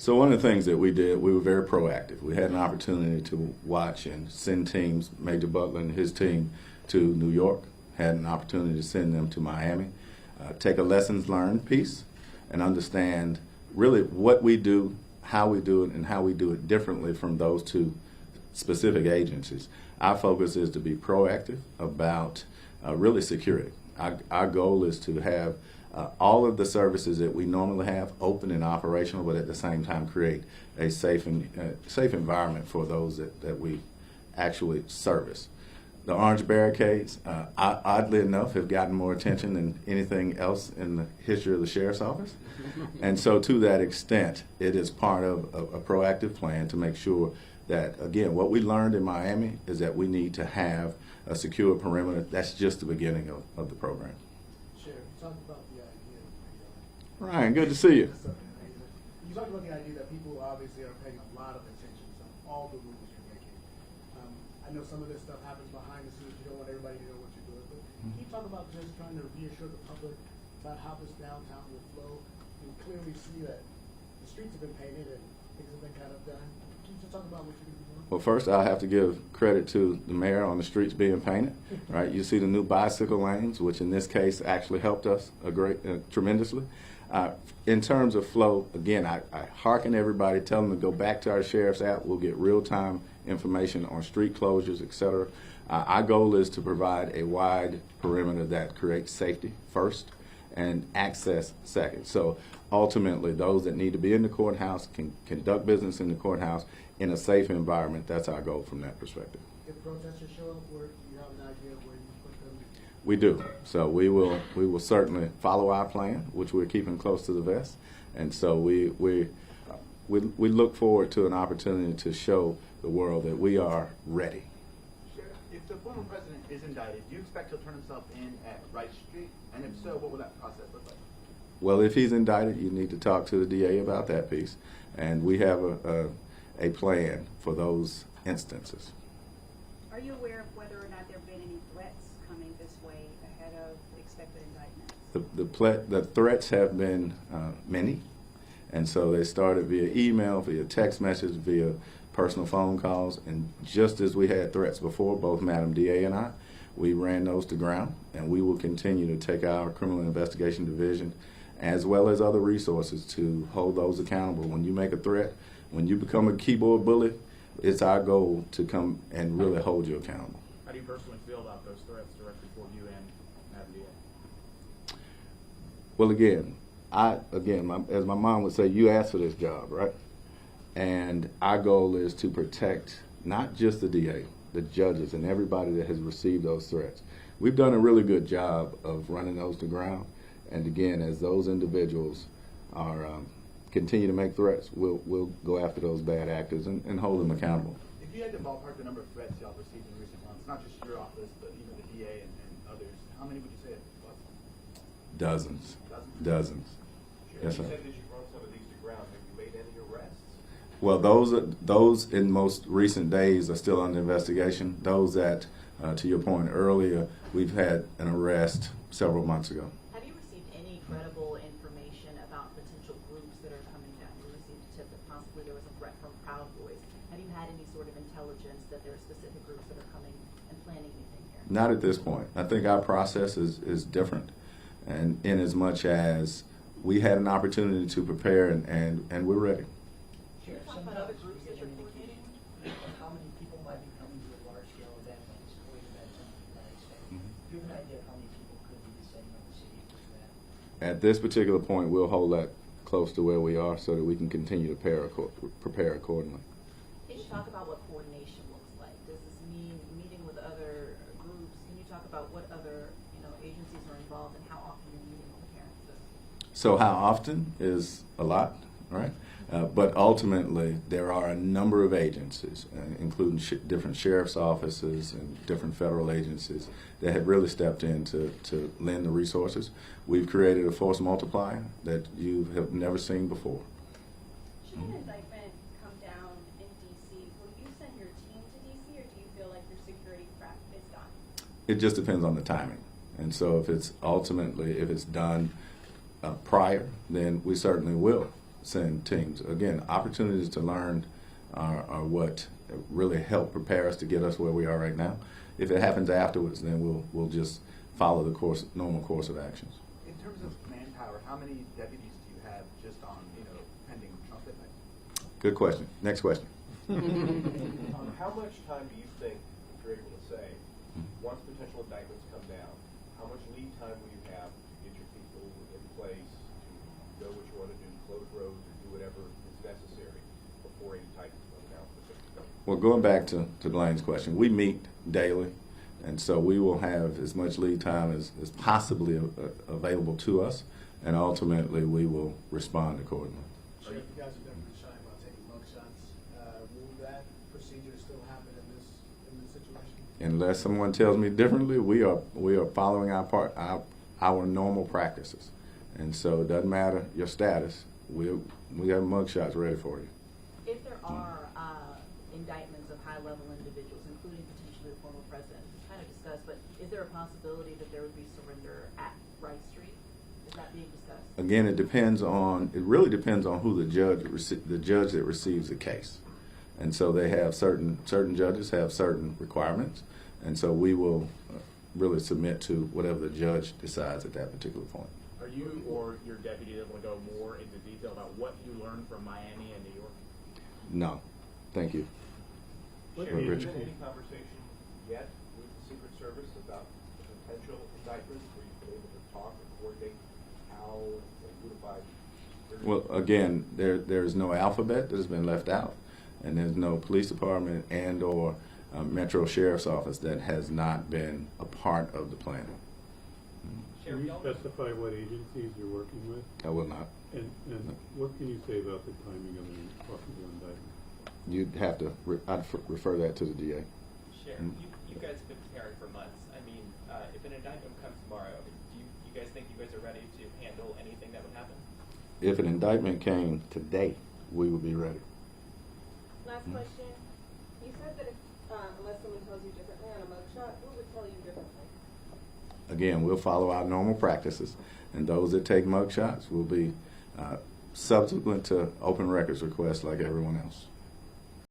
So one of the things that we did, we were very proactive. We had an opportunity to watch and send teams, Major Butler and his team, to New York, had an opportunity to send them to Miami, take a lessons learned piece and understand really what we do, how we do it, and how we do it differently from those two specific agencies. Our focus is to be proactive about really security. Our goal is to have all of the services that we normally have open and operational, but at the same time create a safe environment for those that we actually service. The orange barricades, oddly enough, have gotten more attention than anything else in the history of the sheriff's office. And so to that extent, it is part of a proactive plan to make sure that, again, what we learned in Miami is that we need to have a secure perimeter. That's just the beginning of the program. Sheriff, you talked about the idea. Ryan, good to see you. You talked about the idea that people obviously are paying a lot of attention to all the moves you're making. I know some of this stuff happens behind the scenes. You don't want everybody to know what you're doing. But can you talk about just trying to reassure the public about how this downtown will flow? You clearly see that the streets have been painted and things have been kind of done. Can you just talk about what you're going to be doing? Well, first, I have to give credit to the mayor on the streets being painted. Right, you see the new bicycle lanes, which in this case actually helped us tremendously. In terms of flow, again, I hearken everybody, tell them to go back to our sheriff's app. We'll get real-time information on street closures, etc. Our goal is to provide a wide perimeter that creates safety first and access second. So ultimately, those that need to be in the courthouse can conduct business in the courthouse in a safe environment. That's our goal from that perspective. If protesters show up, where do you have an idea of where you put them? We do. So we will certainly follow our plan, which we're keeping close to the vest. And so we look forward to an opportunity to show the world that we are ready. Sheriff, if the former president is indicted, do you expect he'll turn himself in at Wright Street? And if so, what will that process look like? Well, if he's indicted, you need to talk to the DA about that piece. And we have a plan for those instances. Are you aware of whether or not there have been any threats coming this way ahead of expected indictments? The threats have been many, and so they started via email, via text message, via personal phone calls, and just as we had threats before, both Madam DA and I, we ran those to ground, and we will continue to take our criminal investigation division as well as other resources to hold those accountable. When you make a threat, when you become a keyboard bully, it's our goal to come and really hold you accountable. How do you personally feel about those threats directly toward you and Madam DA? Well, as my mom would say, you asked for this job, right? And our goal is to protect not just the DA, the judges, and everybody that has received those threats. We've done a really good job of running those to ground. And again, as those individuals are continue to make threats, we'll go after those bad actors and hold them accountable. If you had to ballpark the number of threats y'all received in recent months, not just your office, but even the DA and others, how many would you say it was? Dozens. Dozens? Yes, sir. You said that you brought some of these to ground. Have you made any arrests? Well, those in most recent days are still under investigation. Those that, to your point earlier, we've had an arrest several months ago. Have you received any credible information about potential groups that are coming down? You received a tip that possibly there was a threat from Proud Boys. Have you had any sort of intelligence that there are specific groups that are coming and planning anything here? Not at this point. I think our process is different, and in as much as we had an opportunity to prepare and we're ready. Can you talk about other groups that you're coordinating? How many people might be coming to a large-scale event like this COVID event in the United States? Do you have an idea of how many people could be descending on the city for that? At this particular point, we'll hold that close to where we are so that we can continue to prepare accordingly. Can you talk about what coordination looks like? Does this mean meeting with other groups? Can you talk about what other agencies are involved and how often you're meeting and preparing for this? So how often is a lot, right? But ultimately, there are a number of agencies, including different sheriff's offices and different federal agencies, that have really stepped in to lend the resources. We've created a force multiplier that you have never seen before. Should an indictment come down in D.C., will you send your team to D.C., or do you feel like your security prep is done? It just depends on the timing. And so if it's done prior, then we certainly will send teams. Again, opportunities to learn are what really help prepare us to get us where we are right now. If it happens afterwards, then we'll just follow the normal course of actions. In terms of manpower, how many deputies do you have just on, pending trumpet night? Good question. Next question. How much time do you think, if you're able to say, once potential indictments come down, how much lead time will you have to get your people in place to know what you want to do, close roads, or do whatever is necessary before any type of announcement is done? Well, going back to Blaine's question, we meet daily, and so we will have as much lead time as possibly available to us, and ultimately we will respond accordingly. Sheriff, you guys are definitely shy about taking mugshots. Will that procedure still happen in this situation? Unless someone tells me differently, we are following our normal practices, and so it doesn't matter your status. We have mugshots ready for you. If there are indictments of high-level individuals, including potentially the former president, it's kind of discussed, but is there a possibility that there would be surrender at Rice Street? Is that being discussed? Again, it really depends on who the judge that receives the case, and so they have certain judges have certain requirements, and so we will really submit to whatever the judge decides at that particular point. Are you or your deputy able to go more into detail about what you learned from Miami and New York? No, thank you. Sheriff, Well, has there Richard. been any conversation yet with the Secret Service about the potential indictments where you've been able to talk and coordinate how a unified? Well, again, there's no alphabet that has been left out, and there's no police department and/or Metro Sheriff's Office that has not been a part of the plan. Can you specify what agencies you're working with? I will not. And what can you say about the timing of the possible indictment? You'd have to. I'd refer that to the DA. Sheriff, you guys have been preparing for months. I mean, if an indictment comes tomorrow, do you guys think you guys are ready to handle anything that would happen? If an indictment came today, we would be ready. Last question. You said that if, unless someone tells you differently on a mugshot, who would tell you differently? Again, we'll follow our normal practices, and those that take mugshots will be subsequent to open records requests like everyone else.